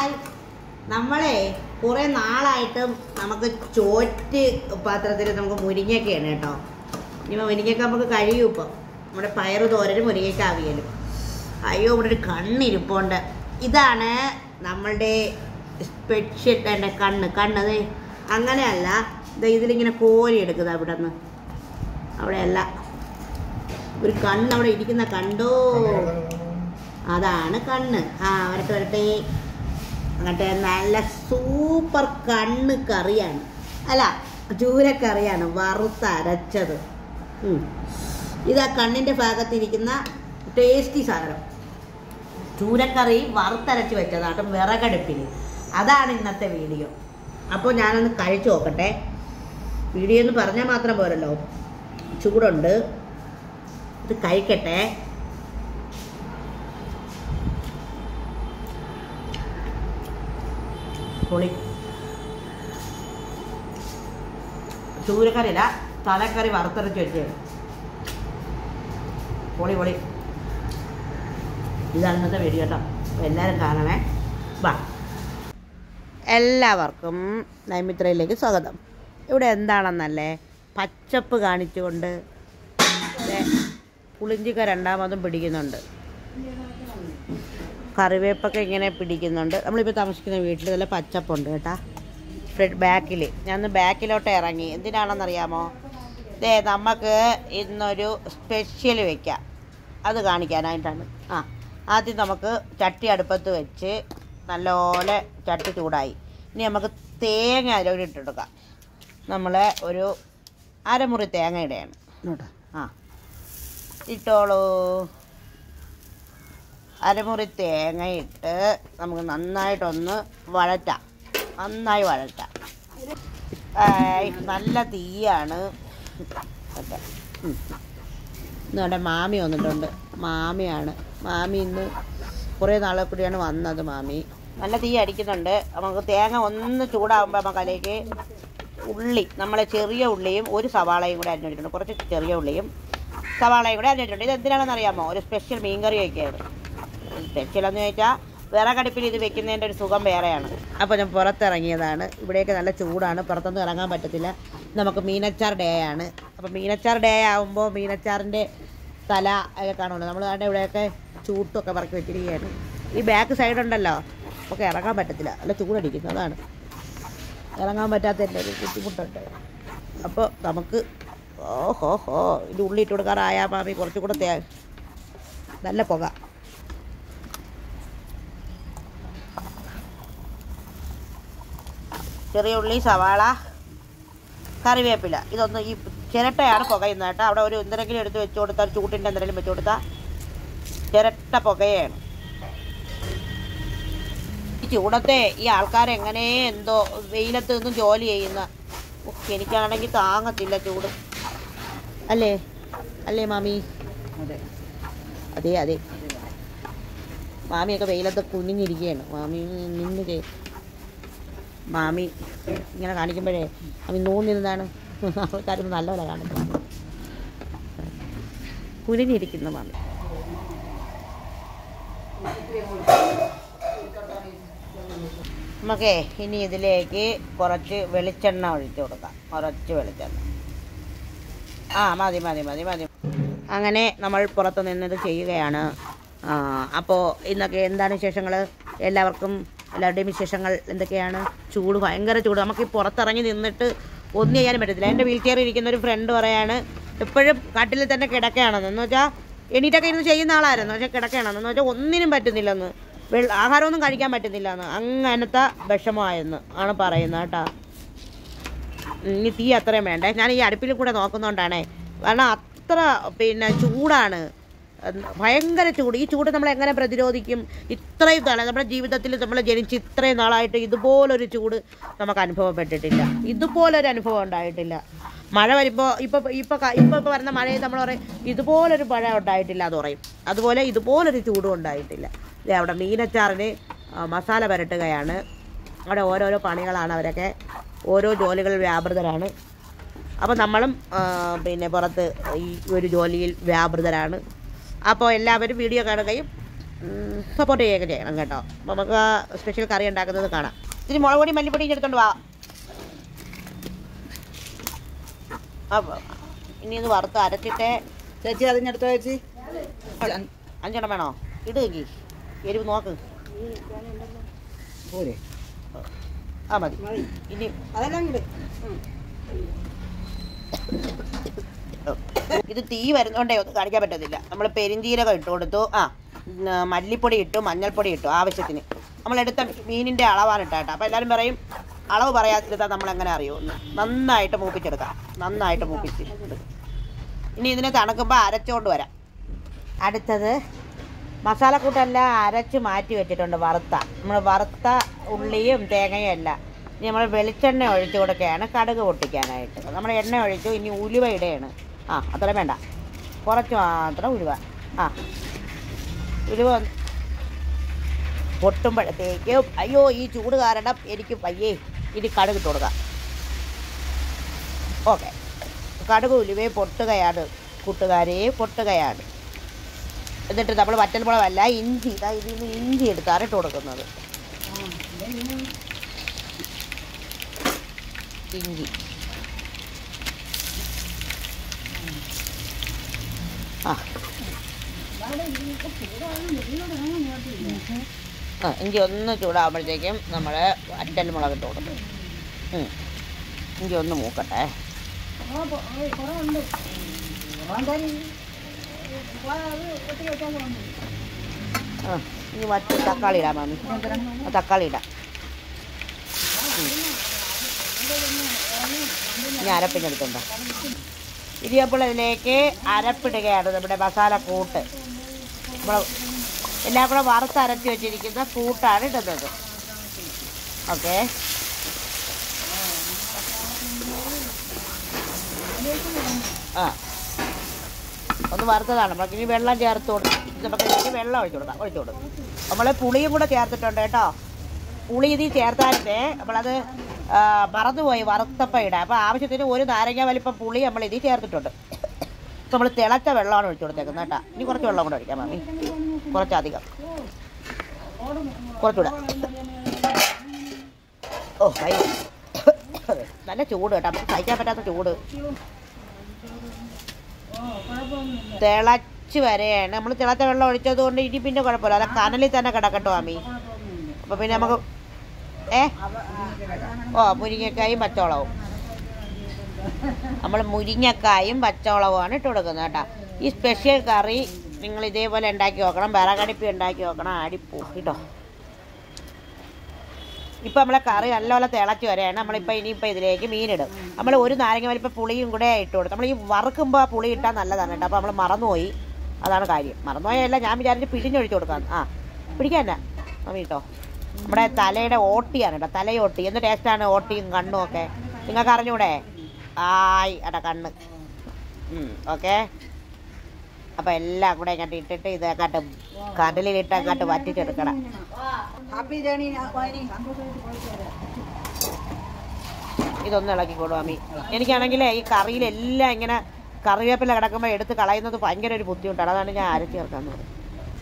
Hi, നമ്മളെ കുറേ നാളായിട്ടും നമുക്ക് ചോറ്റ് പാത്രത്തിൽ നമുക്ക് മുരിങ്ങയൊക്കെയാണ് കേട്ടോ. ഇനിയിപ്പോൾ മുരിങ്ങയൊക്കെ നമുക്ക് കഴിയും. ഇപ്പം നമ്മുടെ പയറ് തോരനും മുരിങ്ങയ്ക്ക അവിയലും. അയ്യോ, ഇവിടെ ഒരു കണ്ണിരിപ്പുണ്ട്. ഇതാണ് നമ്മളുടെ സ്പെഷ്യൽ എൻ്റെ കണ്ണത് അങ്ങനെയല്ല, ഇതിലിങ്ങനെ കോരി എടുക്കുന്നത് അവിടെ നിന്ന്. അവിടെയല്ല, ഒരു കണ്ണ് അവിടെ ഇരിക്കുന്ന കണ്ടോ, അതാണ് കണ്ണ്. വരട്ടെ. അങ്ങനത്തെ നല്ല സൂപ്പർ കണ്ണ് കറിയാണ്, അല്ല ചൂരക്കറിയാണ്, വറുത്തരച്ചത്. ഇതാ കണ്ണിൻ്റെ ഭാഗത്തിരിക്കുന്ന ടേസ്റ്റി സാധനം. ചൂരക്കറി വറുത്തരച്ച് വെച്ചതാട്ടും വിറകടുപ്പിൽ. അതാണ് ഇന്നത്തെ വീഡിയോ. അപ്പോൾ ഞാനൊന്ന് കഴിച്ചു നോക്കട്ടെ. വീഡിയോ എന്ന് പറഞ്ഞാൽ മാത്രം പോരല്ലോ, ചൂടുണ്ട്. ഇത് കഴിക്കട്ടെ. പൊളി. ചൂരക്കറിയില്ല, തലക്കറി വറുത്തരച്ച് വെച്ചാണ്. പൊളി പൊളി. ഇതാണ് ഇന്നത്തെ വീഡിയോ കേട്ടോ. എല്ലാവരും കാണണേ. വാ. എല്ലാവർക്കും നൈമിത്രയിലേക്ക് സ്വാഗതം. ഇവിടെ എന്താണെന്നല്ലേ, പച്ചപ്പ് കാണിച്ചുകൊണ്ട് പുളിഞ്ചിക്ക രണ്ടാമതും പിടിക്കുന്നുണ്ട്. കറിവേപ്പൊക്കെ ഇങ്ങനെ പിടിക്കുന്നുണ്ട്. നമ്മളിപ്പോൾ താമസിക്കുന്ന വീട്ടിൽ നല്ല പച്ചപ്പുണ്ട് കേട്ടാ. ബാക്കിൽ ഞാൻ ബാക്കിലോട്ട് ഇറങ്ങി. എന്തിനാണെന്നറിയാമോ? നമുക്ക് ഇന്നൊരു സ്പെഷ്യൽ വയ്ക്കാം, അത് കാണിക്കാനായിട്ടാണ്. ആദ്യം നമുക്ക് ചട്ടി അടുപ്പത്ത് വെച്ച് നല്ലപോലെ ചട്ടി ചൂടായി. ഇനി നമുക്ക് തേങ്ങ അതിലോട്ട് ഇട്ടെടുക്കാം. നമ്മൾ ഒരു അരമുറി തേങ്ങ ഇടയാണ് കേട്ടോ. ഇട്ടോളൂ. അരമുറി തേങ്ങ ഇട്ട് നമുക്ക് നന്നായിട്ടൊന്ന് വഴറ്റാം. നന്നായി വഴറ്റാം. നല്ല തീയാണ്. ഇന്നവിടെ മാമി വന്നിട്ടുണ്ട്. മാമിയാണ്. മാമി ഇന്ന് കുറേ നാളെ കൂടിയാണ് വന്നത്. മാമി നല്ല തീ അടിക്കുന്നുണ്ട്. നമുക്ക് തേങ്ങ ഒന്ന് ചൂടാകുമ്പോൾ നമുക്ക് അതിലേക്ക് ഉള്ളി, നമ്മളെ ചെറിയ ഉള്ളിയും ഒരു സവാളയും കൂടെ അരിഞ്ഞിട്ടുണ്ട്. കുറച്ച് ചെറിയ ഉള്ളിയും സവാളയും കൂടെ അരിഞ്ഞിട്ടുണ്ട്. ഇത് എന്തിനാണെന്ന് അറിയാമോ? ഒരു സ്പെഷ്യൽ മീൻകറി വയ്ക്കുകയാണ്. സ്പെഷ്യൽ എന്ന് ചോദിച്ചാൽ വിറകടുപ്പിൽ ഇത് വെക്കുന്നതിൻ്റെ ഒരു സുഖം വേറെയാണ്. അപ്പോൾ ഞാൻ പുറത്തിറങ്ങിയതാണ്. ഇവിടെയൊക്കെ നല്ല ചൂടാണ്, പുറത്തൊന്നും ഇറങ്ങാൻ പറ്റത്തില്ല. നമുക്ക് മീനച്ചാർ ഡേ ആണ്. അപ്പോൾ മീനച്ചാർ ഡേ ആകുമ്പോൾ മീനച്ചാറിൻ്റെ തല ഒക്കെ കാണുമല്ലോ. നമ്മൾ അവിടെ ഇവിടെയൊക്കെ ചൂട്ടൊക്കെ പറക്കി വെച്ചിരിക്കുകയാണ്. ഈ ബാക്ക് സൈഡുണ്ടല്ലോ, നമുക്ക് ഇറങ്ങാൻ പറ്റത്തില്ല, നല്ല ചൂടടിക്കുന്നു. അതാണ് ഇറങ്ങാൻ പറ്റാത്തതിൻ്റെ ഒരു ബുദ്ധിമുട്ടുണ്ട്. അപ്പോൾ നമുക്ക് ഓഹോ ഇത് ഉള്ളി ഇട്ട് കൊടുക്കാറായാൽ മാമി കുറച്ചുകൂടെ നല്ല പുക. ചെറിയ ഉള്ളി, സവാള, കറിവേപ്പില, ഇതൊന്ന് ഈ ചിരട്ടയാണ് പുകയുന്നത് കേട്ടോ. അവിടെ ഒരു എന്തെങ്കിലും എടുത്ത് വെച്ച് കൊടുത്താൽ, ചൂട്ടിൻ്റെ എന്തെങ്കിലും വെച്ച് കൊടുത്താൽ ചിരട്ട പുകയാണ്. ഈ ചൂടത്തെ ഈ ആൾക്കാരെങ്ങനെ എന്തോ വെയിലത്ത് നിന്നും ജോലി ചെയ്യുന്ന, എനിക്കാണെങ്കിൽ താങ്ങത്തില്ല ചൂട്. അല്ലേ അല്ലേ മാമി? അതെ അതെ. മാമിയൊക്കെ വെയിലത്ത് കുനിഞ്ഞിരിക്കുകയാണ്. മാമി നിന്ന് മാമി ഇങ്ങനെ കാണിക്കുമ്പോഴേ മാമി നൂന്നിരുന്നാണ് ആൾക്കാരൊന്ന് നല്ലപോലെ കാണുന്നത്. കുനിഞ്ഞിരിക്കുന്ന മാമി. നമുക്കേ ഇനി ഇതിലേക്ക് കുറച്ച് വെളിച്ചെണ്ണ ഒഴിച്ചു കൊടുക്കാം. കുറച്ച് വെളിച്ചെണ്ണ. മതി. അങ്ങനെ നമ്മൾ പുറത്ത് നിന്നത് ചെയ്യുകയാണ്. അപ്പോൾ ഇന്നൊക്കെ എന്താണ് വിശേഷങ്ങൾ? എല്ലാവരുടെയും വിശേഷങ്ങൾ എന്തൊക്കെയാണ്? ചൂട്, ഭയങ്കര ചൂട്. നമുക്ക് ഈ പുറത്തിറങ്ങി നിന്നിട്ട് ഒന്നും ചെയ്യാനും പറ്റത്തില്ല. എൻ്റെ വീൽ ചെയറിൽ ഇരിക്കുന്ന ഒരു ഫ്രണ്ട് പറയാണ്, എപ്പോഴും കാട്ടിൽ തന്നെ കിടക്കുകയാണെന്ന്. എന്ന് വെച്ചാൽ എണീറ്റൊക്കെ ഇരുന്ന് ചെയ്യുന്ന ആളായിരുന്നു, പക്ഷേ കിടക്കുകയാണെന്ന് വെച്ചാൽ ഒന്നിനും പറ്റുന്നില്ലെന്ന്, ആഹാരമൊന്നും കഴിക്കാൻ പറ്റുന്നില്ലെന്ന്, അങ്ങനത്തെ വിഷമമായെന്ന് ആണ് പറയുന്നത് കേട്ടോ. ഇനി തീ അത്രയും വേണ്ടേ. ഞാൻ ഈ അടുപ്പിൽ കൂടെ നോക്കുന്നതുകൊണ്ടാണേ, കാരണം അത്ര ചൂടാണ്, ഭയങ്കര ചൂട്. ഈ ചൂട് നമ്മൾ എങ്ങനെ പ്രതിരോധിക്കും? ഇത്രയും നാളെ നമ്മുടെ ജീവിതത്തിൽ നമ്മൾ ജനിച്ച് ഇത്രയും നാളായിട്ട് ഇതുപോലൊരു ചൂട് നമുക്ക് അനുഭവപ്പെട്ടിട്ടില്ല. ഇതുപോലൊരു അനുഭവം ഉണ്ടായിട്ടില്ല. മഴ വരുമ്പോൾ ഇപ്പോൾ വരുന്ന മഴയിൽ നമ്മൾ പറയും ഇതുപോലൊരു മഴ ഉണ്ടായിട്ടില്ല എന്ന് പറയും. അതുപോലെ ഇതുപോലൊരു ചൂടും ഉണ്ടായിട്ടില്ല. അവിടെ മീനച്ചാറിന് മസാല പുരട്ടുകയാണ്. അവിടെ ഓരോരോ പണികളാണ്. അവരൊക്കെ ഓരോ ജോലികളിൽ വ്യാപൃതരാണ്. അപ്പോൾ നമ്മളും പുറത്ത് ഈ ഒരു ജോലിയിൽ വ്യാപൃതരാണ്. അപ്പോൾ എല്ലാവരും വീഡിയോ കാണുകയും സപ്പോർട്ട് ചെയ്യുകയൊക്കെ ചെയ്യണം കേട്ടോ. അപ്പോൾ നമുക്ക് സ്പെഷ്യൽ കറി ഉണ്ടാക്കുന്നത് കാണാം. ഇത്തിരി മുളക് പൊടി മല്ലിപ്പൊടി എടുത്തോണ്ട് വാ. അപ്പോൾ ഇനി ഇത് വറുത്ത് അരച്ചിട്ട് ചേച്ചി അതിനടുത്ത് ചേച്ചി 5 എണ്ണം വേണോ? ഇടുകി എരിവ് നോക്ക്. പോരെ ആ മതി. ഇനി അതെല്ലാം ഇട്. ഇത് തീ വരുന്നോണ്ടേ ഒന്നും കാണിക്കാൻ പറ്റത്തില്ല. നമ്മൾ പെരിഞ്ചീരകം ഇട്ട് കൊടുത്തു. മല്ലിപ്പൊടി ഇട്ടു, മഞ്ഞൾപ്പൊടി ഇട്ടു ആവശ്യത്തിന്. നമ്മളെടുത്ത മീനിൻ്റെ അളവാണ് ഇട്ടാട്ടോ. അപ്പോൾ എല്ലാവരും പറയും അളവ് പറയാതിരുത്താൽ നമ്മളെങ്ങനെ അറിയുമെന്ന്. നന്നായിട്ട് മൂപ്പിച്ചെടുക്കാം. നന്നായിട്ട് മൂപ്പിച്ച് ഇനി ഇതിനെ തണുക്കുമ്പോൾ അരച്ചുകൊണ്ട് വരാം. അടുത്തത് മസാലക്കൂട്ടെല്ലാം അരച്ച് മാറ്റി വെച്ചിട്ടുണ്ട്. നമ്മൾ വറുത്ത ഉള്ളിയും തേങ്ങയും എല്ലാം ഇനി നമ്മൾ വെളിച്ചെണ്ണ ഒഴിച്ച് കൊടുക്കുകയാണ് കടുക് പൊട്ടിക്കാനായിട്ട്. നമ്മൾ എണ്ണ ഒഴിച്ചു. ഇനി ഉലുവ ഇടുകയാണ്. അത്ര വേണ്ട, കുറച്ച് മാത്രം ഉലുവ. ഉലുവ പൊട്ടുമ്പോഴത്തേക്കും അയ്യോ ഈ ചൂട് കാരണം എനിക്ക് പയ്യേ ഇനി കടുക് ഇട്ട് കൊടുക്കാം. ഓക്കെ, കടുക് ഉലുവയെ പൊട്ടുകയാണ് കൂട്ടുകാരെ, പൊട്ടുകയാണ്. എന്നിട്ട് നമ്മൾ വറ്റൽമുളകല്ല ഇഞ്ചി, ഇതിൽ നിന്ന് ഇഞ്ചി എടുത്താണ് ഇട്ട് കൊടുക്കുന്നത്. ഇഞ്ചി ഇഞ്ചി ഒന്ന് ചൂടാകുമ്പോഴത്തേക്കും നമ്മൾ വറ്റൽമുളക് ഇട്ട് കൊടുക്കും. ഇഞ്ചി ഒന്ന് മൂക്കട്ടെ. ഇനി മറ്റു തക്കാളി ഇടാം മാമി. തക്കാളി ഇടാം. ഇനി അരപ്പിനെടുത്തുണ്ടോ? ഇനി അപ്പോൾ അതിലേക്ക് അരപ്പിടുകയാണ്. നമ്മുടെ മസാല കൂട്ട് നമ്മൾ എല്ലാം കൂടെ വറുത്തരച്ച് വെച്ചിരിക്കുന്ന കൂട്ടാണ് ഇടുന്നത്. ഓക്കെ, ഒന്ന് വറുത്തതാണ്. നമുക്ക് ഇനി വെള്ളം ചേർത്ത് കൊടുക്കും. നമുക്ക് വെള്ളം ഒഴിച്ചു കൊടുക്കും. നമ്മൾ പുളിയും കൂടെ ചേർത്തിട്ടുണ്ട് കേട്ടോ. പുളി ഇതിൽ ചേർത്താലേ നമ്മളത് മറന്നുപോയി വറുത്തപ്പം ഇടാം. അപ്പോൾ ആവശ്യത്തിന് 1 നാരങ്ങ വലിപ്പം പുളി നമ്മൾ ഇതിൽ ചേർത്തിട്ടുണ്ട്. ഇപ്പം നമ്മൾ തിളച്ച വെള്ളമാണ് ഒഴിച്ചു കൊടുത്തേക്കുന്നത് കേട്ടോ. ഇനി കുറച്ച് വെള്ളം കൂടെ ഒഴിക്കാം മാമി, കുറച്ചധികം, കുറച്ചുകൂടെ. കൈ നല്ല ചൂട് കേട്ടോ, നമുക്ക് സഹിക്കാൻ പറ്റാത്ത ചൂട്. തിളച്ച് വരെയാണ്. നമ്മൾ തിളച്ച വെള്ളം ഒഴിച്ചത് കൊണ്ട് ഇനി പിന്നെ കുഴപ്പമില്ല. അല്ല കനലിൽ തന്നെ കിടക്കട്ടോ മാമി. അപ്പോൾ പിന്നെ നമുക്ക് മുരിങ്ങക്കായും പച്ചവളവും, നമ്മൾ മുരിങ്ങക്കായും പച്ചവളവുമാണ് ഇട്ട് കൊടുക്കുന്നത് കേട്ടോ. ഈ സ്പെഷ്യൽ കറി നിങ്ങൾ ഇതേപോലെ ഉണ്ടാക്കി നോക്കണം. വിറകടുപ്പി ഉണ്ടാക്കി നോക്കണം. അടിപ്പൂ കേട്ടോ. ഇപ്പം നമ്മളെ കറി നല്ലപോലെ തിളച്ച് വരെയാണ്. നമ്മളിപ്പോൾ ഇനിയിപ്പോൾ ഇതിലേക്ക് മീനിടും. നമ്മൾ 1 നാരങ്ങ വലിപ്പം പുളിയും കൂടെ ഇട്ട് കൊടുക്കും. നമ്മൾ ഈ വറുക്കുമ്പോൾ പുളി ഇട്ടാൽ നല്ലതാണ് കേട്ടോ. അപ്പോൾ നമ്മൾ മറന്നുപോയി, അതാണ് കാര്യം. മറന്നുപോയല്ല, ഞാൻ വിചാരിച്ച് പിഴിഞ്ഞൊഴിച്ച് കൊടുക്കാം. പിടിക്കാൻ തന്നെ മമ്മി കേട്ടോ. നമ്മുടെ തലയുടെ ഓട്ടിയാണ് കേട്ടോ, തലയോട്ടി. എന്ത് ടേസ്റ്റാണ് ഓട്ടിയും കണ്ണും ഒക്കെ, നിങ്ങൾക്ക് അറിഞ്ഞൂടെ? കണ്ണ്. ഓക്കെ, അപ്പോൾ എല്ലാം കൂടെ ഇങ്ങോട്ട് ഇട്ടിട്ട് ഇതങ്ങോട്ട് കടലിലിട്ട് അങ്ങോട്ട് വറ്റിച്ചെടുക്കണം. ഇതൊന്നും ഇളക്കിക്കോളൂ മാമി. എനിക്കാണെങ്കിൽ ഈ കറിയിലെല്ലാം ഇങ്ങനെ കറിവേപ്പില കിടക്കുമ്പോൾ എടുത്ത് കളയുന്നത് ഭയങ്കര ഒരു ബുദ്ധിമുട്ടാണ്. അതാണ് ഞാൻ അരച്ച് ചേർക്കാന്ന് പറയുന്നത്.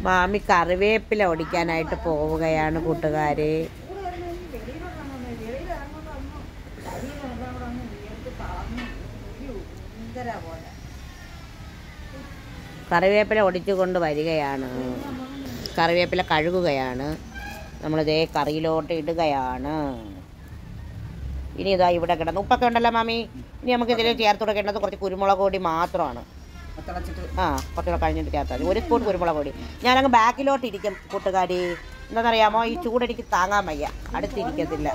മാമി കറിവേപ്പില ഒടിക്കാനായിട്ട് പോവുകയാണ് കൂട്ടുകാരെ. കറിവേപ്പില ഒടിച്ചു കൊണ്ട് വരികയാണ്. കറിവേപ്പില കഴുകുകയാണ്. നമ്മളിതേ കറിയിലോട്ട് ഇടുകയാണ്. ഇനി ഇതാ ഇവിടെ കിടന്ന് ഉപ്പൊക്കെ ഉണ്ടല്ലോ മാമി. ഇനി നമുക്ക് ഇതിൽ ചേർത്ത് കൊടുക്കേണ്ടത് കുറച്ച് കുരുമുളക് പൊടി മാത്രമാണ്. കുറച്ചുകൂടെ കഴിഞ്ഞിട്ട് ചേർത്താൽ 1 സ്പൂൺ കുരുമുളക് പൊടി. ഞാനങ്ങ് ബാക്കിലോട്ട് ഇരിക്കും കൂട്ടുകാരി. എന്താണെന്നറിയാമോ, ഈ ചൂടെനിക്ക് താങ്ങാൻ വയ്യ, അടുത്തിരിക്കത്തില്ല.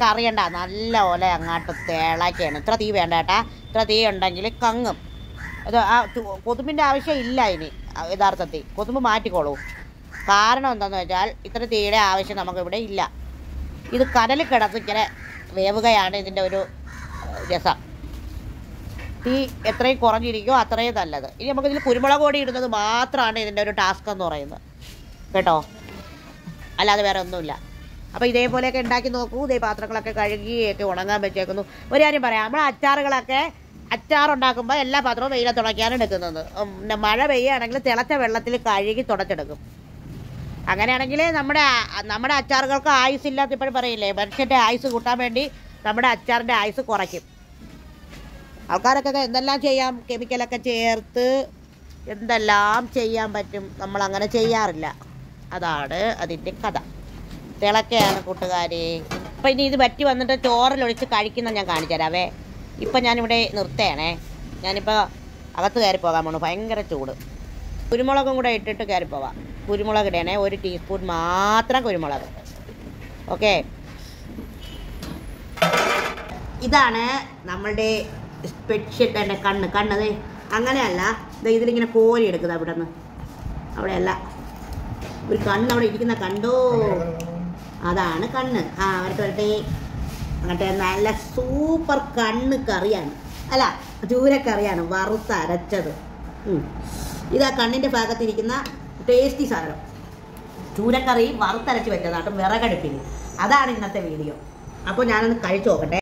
കറിയണ്ട നല്ല പോലെ അങ്ങോട്ട് തിളയ്ക്കാണ്. ഇത്ര തീ വേണ്ട കേട്ടാ. ഇത്ര തീ ഉണ്ടെങ്കിൽ കങ്ങും. അത് കൊതുമ്പിൻ്റെ ആവശ്യം ഇല്ല. ഇനി യഥാർത്ഥത്തിൽ കൊതുമ്പ് മാറ്റിക്കോളൂ. കാരണം എന്താണെന്ന് വെച്ചാൽ ഇത്ര തീയുടെ ആവശ്യം നമുക്കിവിടെ ഇല്ല. ഇത് കനൽ കിടന്നിങ്ങനെ വേവുകയാണ് ഇതിൻ്റെ ഒരു രസം. തീ എത്രയും കുറഞ്ഞിരിക്കുമോ അത്രയും നല്ലത്. ഇനി നമുക്കിതിൽ കുരുമുളക് പൊടി ഇടുന്നത് മാത്രമാണ് ഇതിൻ്റെ ഒരു ടാസ്ക് എന്ന് പറയുന്നത് കേട്ടോ, അല്ലാതെ വേറെ ഒന്നുമില്ല. അപ്പോൾ ഇതേപോലെയൊക്കെ ഉണ്ടാക്കി നോക്കൂ. ഇതേ പാത്രങ്ങളൊക്കെ കഴുകിയൊക്കെ ഉണങ്ങാൻ വെച്ചേക്കുന്നു. ഒരു കാര്യം പറയാം, നമ്മൾ അച്ചാറുണ്ടാക്കുമ്പോൾ എല്ലാ പാത്രവും വെയിലത്ത് തുടയ്ക്കാണ് എടുക്കുന്നത്. മഴ പെയ്യുകയാണെങ്കിൽ തിളച്ച വെള്ളത്തിൽ കഴുകി തുടച്ചെടുക്കും. അങ്ങനെയാണെങ്കിൽ നമ്മുടെ അച്ചാറുകൾക്ക് ആയുസ് ഇല്ലാത്ത ഇപ്പോഴും പറയില്ലേ, മനുഷ്യൻ്റെ ആയുസ് കൂട്ടാൻ വേണ്ടി നമ്മുടെ അച്ചാറിൻ്റെ ആയുസ് കുറയ്ക്കും. ആൾക്കാരൊക്കെ എന്തെല്ലാം ചെയ്യാം, കെമിക്കലൊക്കെ ചേർത്ത് എന്തെല്ലാം ചെയ്യാൻ പറ്റും. നമ്മളങ്ങനെ ചെയ്യാറില്ല. അതാണ് അതിൻ്റെ കഥ. തിളക്കയാണ് കൂട്ടുകാരെ. അപ്പം ഇനി ഇത് പറ്റി വന്നിട്ട് ചോറിലൊഴിച്ച് കഴിക്കുന്ന ഞാൻ കാണിച്ചു തരാവേ. ഇപ്പം ഞാനിവിടെ നിർത്തുകയാണേ. ഞാനിപ്പോൾ അകത്ത് കയറി പോകാൻ പോണു. ഭയങ്കര ചൂട്. കുരുമുളകും കൂടെ ഇട്ടിട്ട് കയറി പോവാം. കുരുമുളക് ഇടണേ, 1 ടീസ്പൂൺ മാത്രം കുരുമുളക്. ഓക്കെ, ഇതാണ് നമ്മളുടെ സ്പെഷ്യൽ തന്നെ കണ്ണത്. അങ്ങനെയല്ല, ഇതിലിങ്ങനെ കോരി എടുക്കുന്നത് അവിടെ നിന്ന്. അവിടെയല്ല, ഒരു കണ്ണ് അവിടെ ഇരിക്കുന്ന കണ്ടോ, അതാണ് കണ്ണ്. വരട്ടെ. അങ്ങനത്തെ നല്ല സൂപ്പർ കണ്ണ് കറിയാണ്, അല്ല ചൂരക്കറിയാണ്, വറുത്തരച്ചത്. ഇതാ കണ്ണിൻ്റെ ഭാഗത്തിരിക്കുന്ന ടേസ്റ്റി സാധനം. ചൂരക്കറി വറുത്തരച്ച് വെച്ചതാട്ടും വിറകടുപ്പിൽ. അതാണ് ഇന്നത്തെ വീഡിയോ. അപ്പോൾ ഞാനൊന്ന് കഴിച്ചു നോക്കട്ടെ.